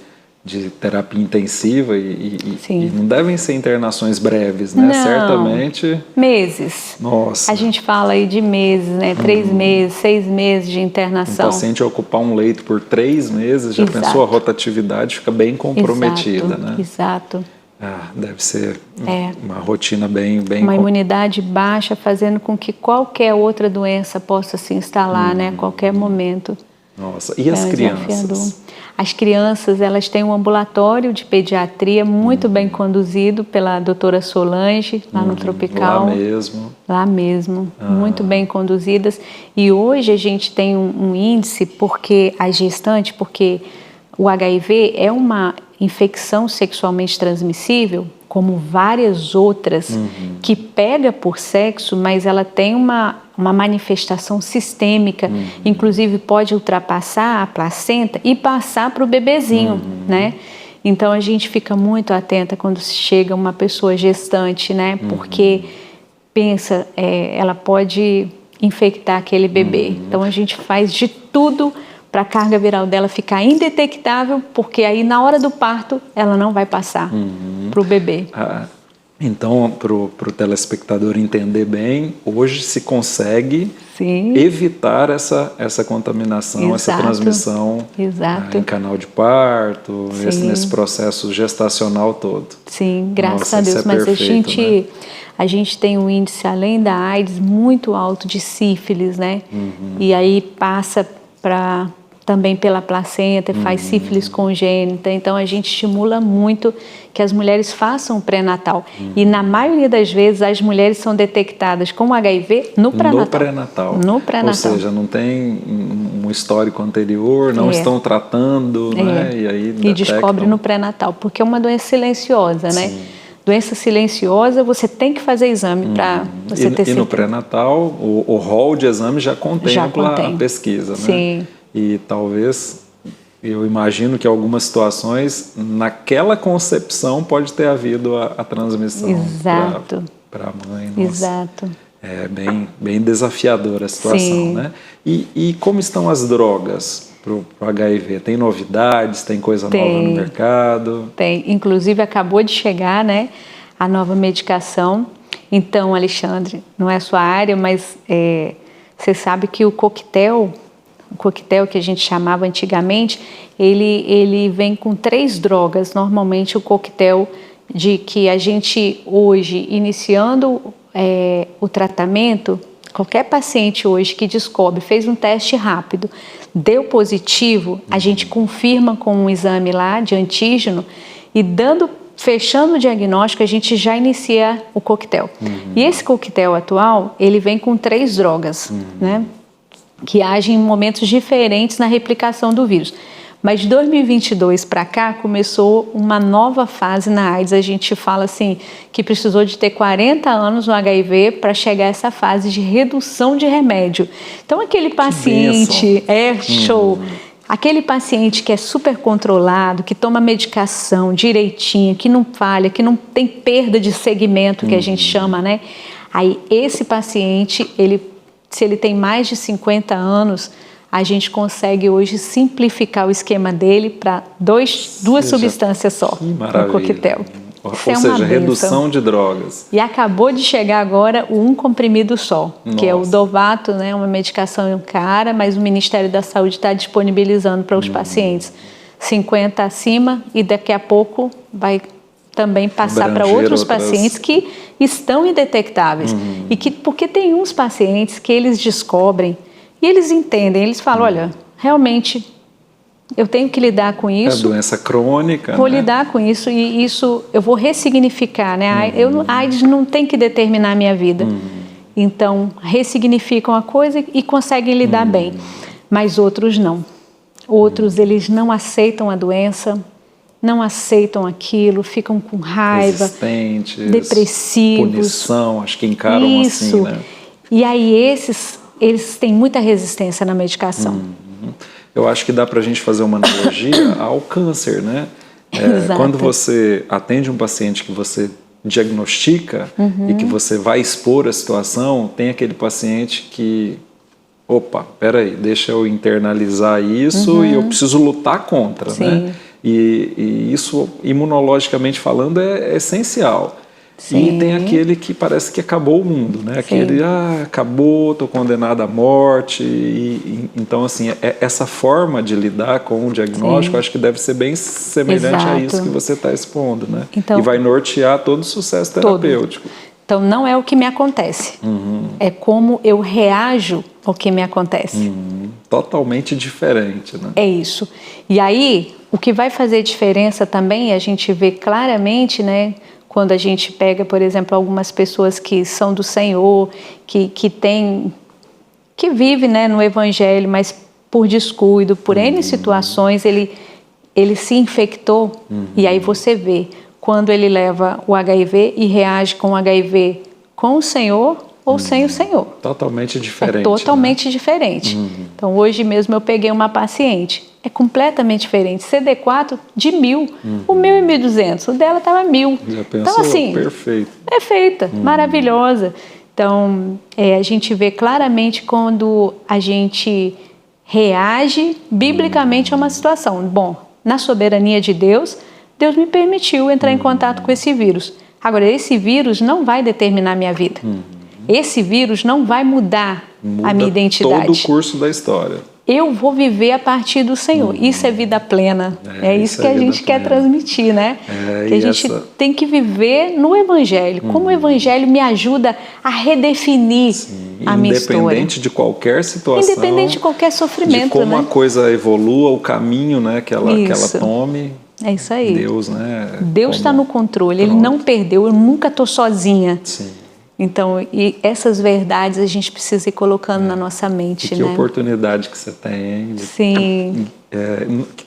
de terapia intensiva e Sim. não devem ser internações breves, né? Não. Certamente. Meses. Nossa. A gente fala aí de meses, né? 3 meses, 6 meses de internação. Um paciente ocupar um leito por 3 meses, já Exato. pensou, a rotatividade fica bem comprometida, Exato, né? Exato. Deve ser uma rotina bem... Uma imunidade baixa, fazendo com que qualquer outra doença possa se instalar, né? A qualquer momento. Nossa, e as crianças? As crianças, elas têm um ambulatório de pediatria muito bem conduzido pela doutora Solange, lá no Tropical. Lá mesmo? Lá mesmo, muito bem conduzidas. E hoje a gente tem um índice, porque a gestante, porque o HIV é uma infecção sexualmente transmissível, como várias outras, que pega por sexo, mas ela tem uma manifestação sistêmica, inclusive pode ultrapassar a placenta e passar para o bebezinho, né? Então a gente fica muito atenta quando chega uma pessoa gestante, né? Porque pensa, ela pode infectar aquele bebê. Então a gente faz de tudo para a carga viral dela ficar indetectável, porque aí na hora do parto ela não vai passar para o bebê. Então, para o telespectador entender bem, hoje se consegue evitar essa contaminação, essa transmissão em canal de parto, nesse processo gestacional todo. Sim, graças a Deus. Mas perfeito, a gente tem um índice, além da AIDS, muito alto de sífilis, né? E aí passa também pela placenta, faz sífilis congênita. Então a gente estimula muito que as mulheres façam o pré-natal. E na maioria das vezes as mulheres são detectadas com HIV no pré-natal. No pré-natal. Ou seja, não tem um histórico anterior, não estão tratando, né? E aí descobre no pré-natal, porque é uma doença silenciosa, né? Doença silenciosa, você tem que fazer exame para você ter certeza. E no pré-natal, o rol de exame já contempla a pesquisa, né? Sim. E talvez, eu imagino que em algumas situações, naquela concepção pode ter havido a transmissão para a mãe. Nossa, exato. É bem desafiadora a situação, né? E como estão as drogas para o HIV? Tem novidades? Tem coisa nova no mercado? Tem. Inclusive, acabou de chegar, né, a nova medicação. Então, Alexandre, não é a sua área, mas você sabe que o coquetel que a gente chamava antigamente, ele vem com 3 drogas. Normalmente o coquetel de que a gente hoje, iniciando o tratamento, qualquer paciente hoje que descobre, fez um teste rápido, deu positivo, a gente confirma com um exame lá de antígeno e fechando o diagnóstico, a gente já inicia o coquetel. E esse coquetel atual, ele vem com 3 drogas, né? Que agem em momentos diferentes na replicação do vírus. Mas de 2022 para cá começou uma nova fase na AIDS. A gente fala assim que precisou de ter 40 anos no HIV para chegar a essa fase de redução de remédio. Então aquele paciente show. Aquele paciente que é super controlado, que toma medicação direitinho, que não falha, que não tem perda de segmento, que a gente chama, né? Aí esse paciente, se ele tem mais de 50 anos, a gente consegue hoje simplificar o esquema dele para duas substâncias só no coquetel. Ou seja, redução de drogas. E acabou de chegar agora o 1 comprimido só, que é o Dovato, né, uma medicação cara, mas o Ministério da Saúde está disponibilizando para os pacientes 50 acima e daqui a pouco vai também passar para outros pacientes que estão indetectáveis. Porque tem uns pacientes que eles descobrem e eles entendem, eles falam, olha, realmente eu tenho que lidar com isso. É doença crônica. Vou lidar com isso e isso eu vou ressignificar, né? A AIDS não tem que determinar a minha vida. Então, ressignificam a coisa e conseguem lidar bem. Mas outros não. Outros, eles não aceitam a doença, não aceitam aquilo, ficam com raiva, resistentes, depressivos. Punição, acho que encaram assim, né? E aí eles têm muita resistência na medicação. Eu acho que dá para a gente fazer uma analogia ao câncer, né? Quando você atende um paciente que você diagnostica e que você vai expor a situação, tem aquele paciente que, opa, peraí, deixa eu internalizar isso e eu preciso lutar contra, né? E isso, imunologicamente falando, é essencial. Sim. E tem aquele que parece que acabou o mundo, né? Aquele, acabou, estou condenado à morte. Então, assim, essa forma de lidar com o diagnóstico, acho que deve ser bem semelhante a isso que você está expondo, né? Então, e vai nortear todo o sucesso terapêutico. Então, não é o que me acontece, é como eu reajo ao que me acontece. Totalmente diferente, né? É isso. E aí, o que vai fazer diferença também, a gente vê claramente, né? Quando a gente pega, por exemplo, algumas pessoas que são do Senhor, que vivem, né, no Evangelho, mas por descuido, por N situações, ele se infectou, e aí você vê, quando ele leva o HIV e reage com o HIV com o Senhor ou sem o Senhor. Totalmente diferente. É totalmente diferente. Então, hoje mesmo eu peguei uma paciente, é completamente diferente. CD4 de 1.000, o meu é 1.200, o dela estava 1.000. Já pensou? Então, assim, perfeito. Perfeita, maravilhosa. Então, a gente vê claramente quando a gente reage biblicamente a uma situação. Bom, na soberania de Deus, Deus me permitiu entrar em contato com esse vírus. Agora, esse vírus não vai determinar a minha vida. Esse vírus não vai mudar a minha identidade. Todo o curso da história. Eu vou viver a partir do Senhor. Isso é vida plena. É isso que a gente quer transmitir, né? Que a gente tem que viver no Evangelho. Como o Evangelho me ajuda a redefinir a minha história. Independente de qualquer situação. Independente de qualquer sofrimento, de como a coisa evolua, o caminho, né, que ela tome. É isso aí. Deus, né? Deus está no controle. Ele não perdeu. Eu nunca estou sozinha. Sim. Então, e essas verdades a gente precisa ir colocando na nossa mente, que oportunidade que você tem, hein? Sim.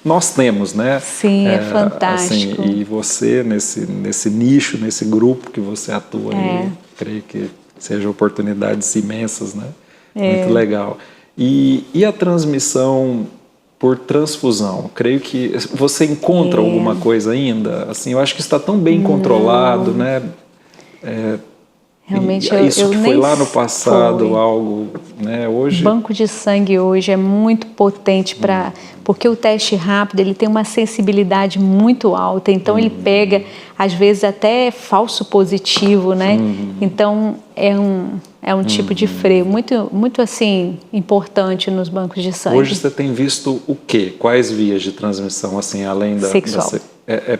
Nós temos, né? Sim, é fantástico. Assim, e você, nesse nicho, nesse grupo que você atua aí, creio que sejam oportunidades imensas, né? Muito legal. E a transmissão por transfusão? Creio que você encontra alguma coisa ainda? Assim, eu acho que está tão bem controlado, né? Realmente, isso eu que foi lá no passado, algo, né, hoje... O banco de sangue hoje é muito potente porque o teste rápido, ele tem uma sensibilidade muito alta, então ele pega, às vezes, até falso positivo, né? Então, é um tipo de freio muito, muito, assim, importante nos bancos de sangue. Hoje você tem visto o quê? Quais vias de transmissão, assim, além da... Sexual.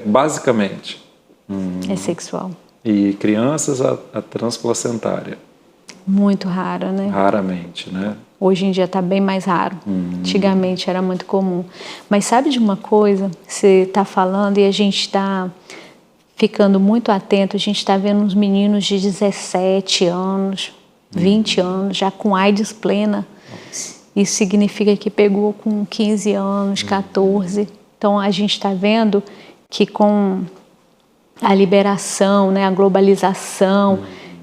Basicamente? É sexual. E crianças, a transplacentária? Muito rara, né? Raramente, né? Hoje em dia está bem mais raro. Antigamente era muito comum. Mas sabe de uma coisa? Você está falando e a gente está ficando muito atento. A gente está vendo uns meninos de 17 anos, 20 anos, já com AIDS plena. Nossa. Isso significa que pegou com 15 anos, 14. Então a gente está vendo que com a liberação, né, a globalização,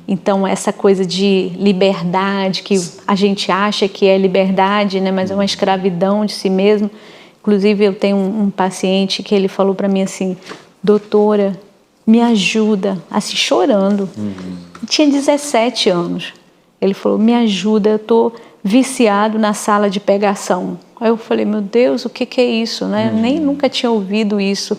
então essa coisa de liberdade que a gente acha que é liberdade, né, mas é uma escravidão de si mesmo. Inclusive eu tenho um paciente que ele falou para mim assim: doutora, me ajuda, assim, chorando. Tinha 17 anos. Ele falou: me ajuda, eu estou viciado na sala de pegação. Aí eu falei: meu Deus, o que é isso, né? Nem nunca tinha ouvido isso.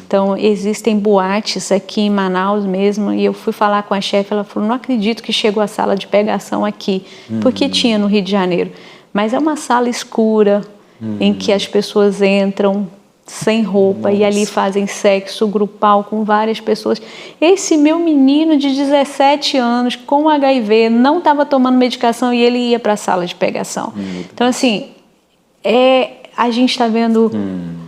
Então, existem boates aqui em Manaus mesmo, e eu fui falar com a chefe, ela falou: não acredito que chegou a sala de pegação aqui, porque tinha no Rio de Janeiro. Mas é uma sala escura, em que as pessoas entram sem roupa. Nossa. E ali fazem sexo grupal com várias pessoas. Esse meu menino de 17 anos com HIV não estava tomando medicação e ele ia para a sala de pegação. Então, assim, a gente está vendo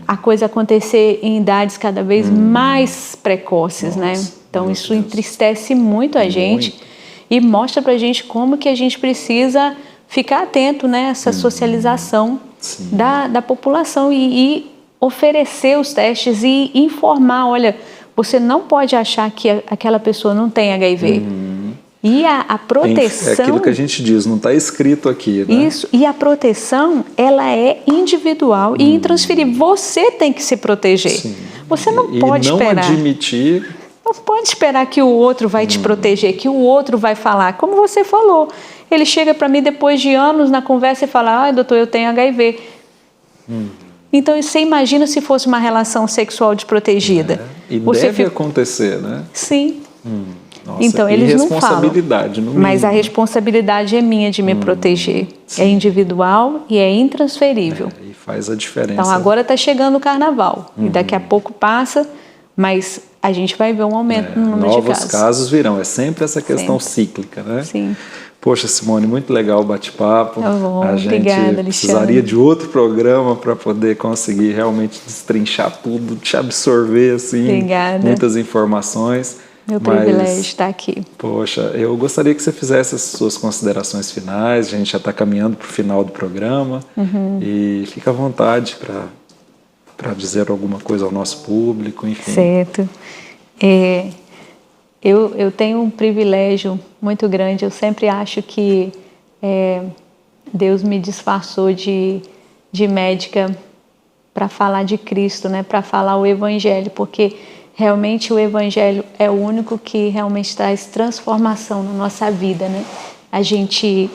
a coisa acontecer em idades cada vez mais precoces, né? Então, isso entristece muito a gente e mostra para a gente como que a gente precisa ficar atento, né? Essa socialização da população e oferecer os testes e informar: olha, você não pode achar que aquela pessoa não tem HIV. E a proteção... É aquilo que a gente diz, não está escrito aqui, né? Isso, e a proteção, ela é individual e intransferível. Você tem que se proteger. Sim. Você não pode esperar. Admitir... Não pode esperar que o outro vai te proteger, que o outro vai falar. Como você falou, ele chega para mim depois de anos na conversa e fala: doutor, eu tenho HIV. Então você imagina se fosse uma relação sexual desprotegida. E deve acontecer, né? Sim. Nossa, então eles não falam, responsabilidade, no mínimo. mas a responsabilidade é minha de me proteger. Sim. É individual e é intransferível. E faz a diferença. Então agora está chegando o carnaval e daqui a pouco passa, mas a gente vai ver um aumento no número de casos. Novos casos virão, é sempre essa questão cíclica, né? Sim. Poxa, Simone, muito legal o bate-papo. Tá bom, a gente obrigada, precisaria de outro programa para poder conseguir realmente destrinchar tudo, te absorver assim, muitas informações. Meu privilégio estar aqui. Poxa, eu gostaria que você fizesse as suas considerações finais. A gente já está caminhando para o final do programa e fica à vontade para dizer alguma coisa ao nosso público, enfim. Certo. Eu tenho um privilégio muito grande. Eu sempre acho que Deus me disfarçou de médica para falar de Cristo, né? Para falar o Evangelho, porque realmente o Evangelho é o único que realmente traz transformação na nossa vida, né? A gente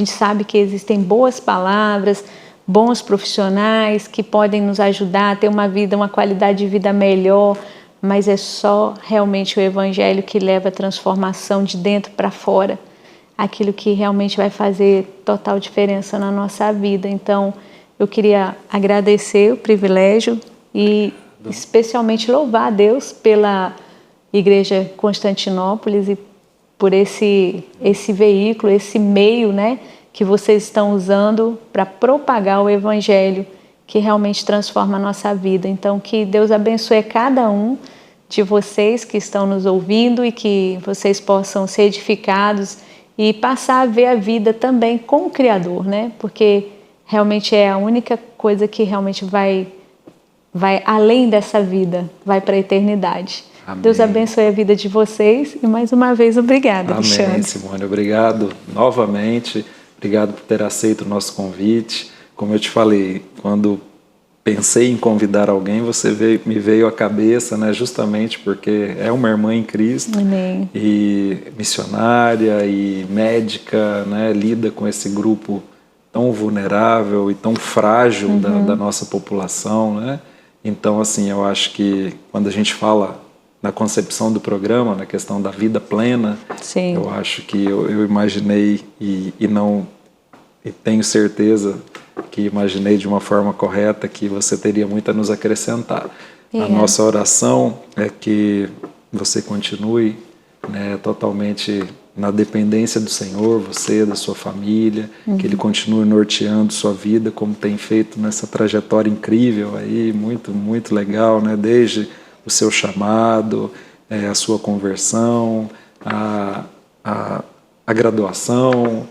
sabe que existem boas palavras, bons profissionais que podem nos ajudar a ter uma qualidade de vida melhor, mas é só realmente o Evangelho que leva a transformação de dentro para fora, aquilo que realmente vai fazer total diferença na nossa vida. Então, eu queria agradecer o privilégio e especialmente louvar a Deus pela Igreja Constantinópolis e por esse veículo, esse meio, né, que vocês estão usando para propagar o Evangelho, que realmente transforma a nossa vida. Então, que Deus abençoe cada um de vocês que estão nos ouvindo e que vocês possam ser edificados e passar a ver a vida também com o Criador, né? Porque realmente é a única coisa que realmente vai além dessa vida, vai para a eternidade. Amém. Deus abençoe a vida de vocês e mais uma vez obrigada, Alexandre. Amém, Simone. Obrigado novamente. Obrigado por ter aceito o nosso convite. Como eu te falei, quando pensei em convidar alguém, você me veio à cabeça, né, justamente porque é uma irmã em Cristo. Amém. E missionária e médica, né, lida com esse grupo tão vulnerável e tão frágil da nossa população, né? Então, assim, eu acho que quando a gente fala na concepção do programa, na questão da vida plena, Sim. Eu acho que eu imaginei e tenho certeza que imaginei de uma forma correta que você teria muito a nos acrescentar. A nossa oração é que você continue, né, totalmente na dependência do Senhor, você, da sua família, que Ele continue norteando sua vida, como tem feito nessa trajetória incrível aí, muito, muito legal, né? Desde o seu chamado, a sua conversão, a graduação,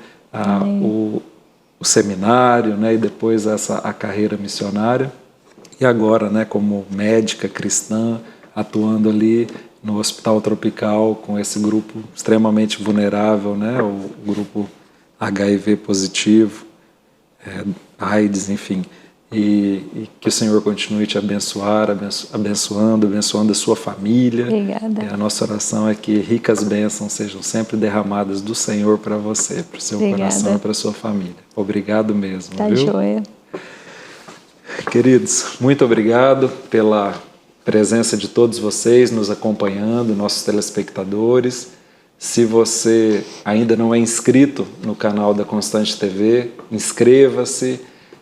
o seminário, né? E depois a carreira missionária. E agora, né, como médica cristã, atuando ali no Hospital Tropical com esse grupo extremamente vulnerável, né, o grupo HIV positivo, AIDS, enfim. E que o Senhor continue te abençoando a sua família. Obrigada. A nossa oração é que ricas bênçãos sejam sempre derramadas do Senhor para você, para o seu coração e para a sua família. Obrigado mesmo. Tá viu? joia. Queridos, muito obrigado pela presença de todos vocês nos acompanhando, nossos telespectadores. Se você ainda não é inscrito no canal da Constante TV, inscreva-se,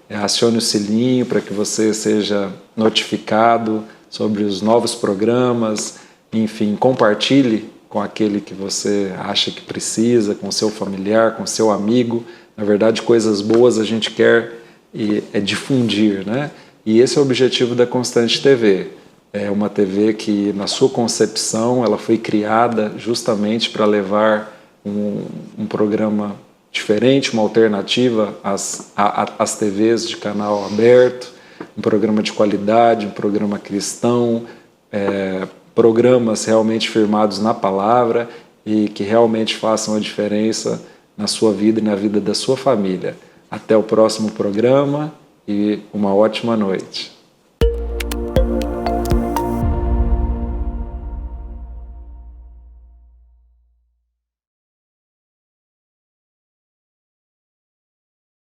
acione o sininho para que você seja notificado sobre os novos programas, enfim, compartilhe com aquele que você acha que precisa, com seu familiar, com seu amigo. Na verdade, coisas boas a gente quer difundir, né? E esse é o objetivo da Constante TV. É uma TV que, na sua concepção, ela foi criada justamente para levar um programa diferente, uma alternativa às TVs de canal aberto, um programa de qualidade, um programa cristão, programas realmente firmados na palavra e que realmente façam a diferença na sua vida e na vida da sua família. Até o próximo programa e uma ótima noite.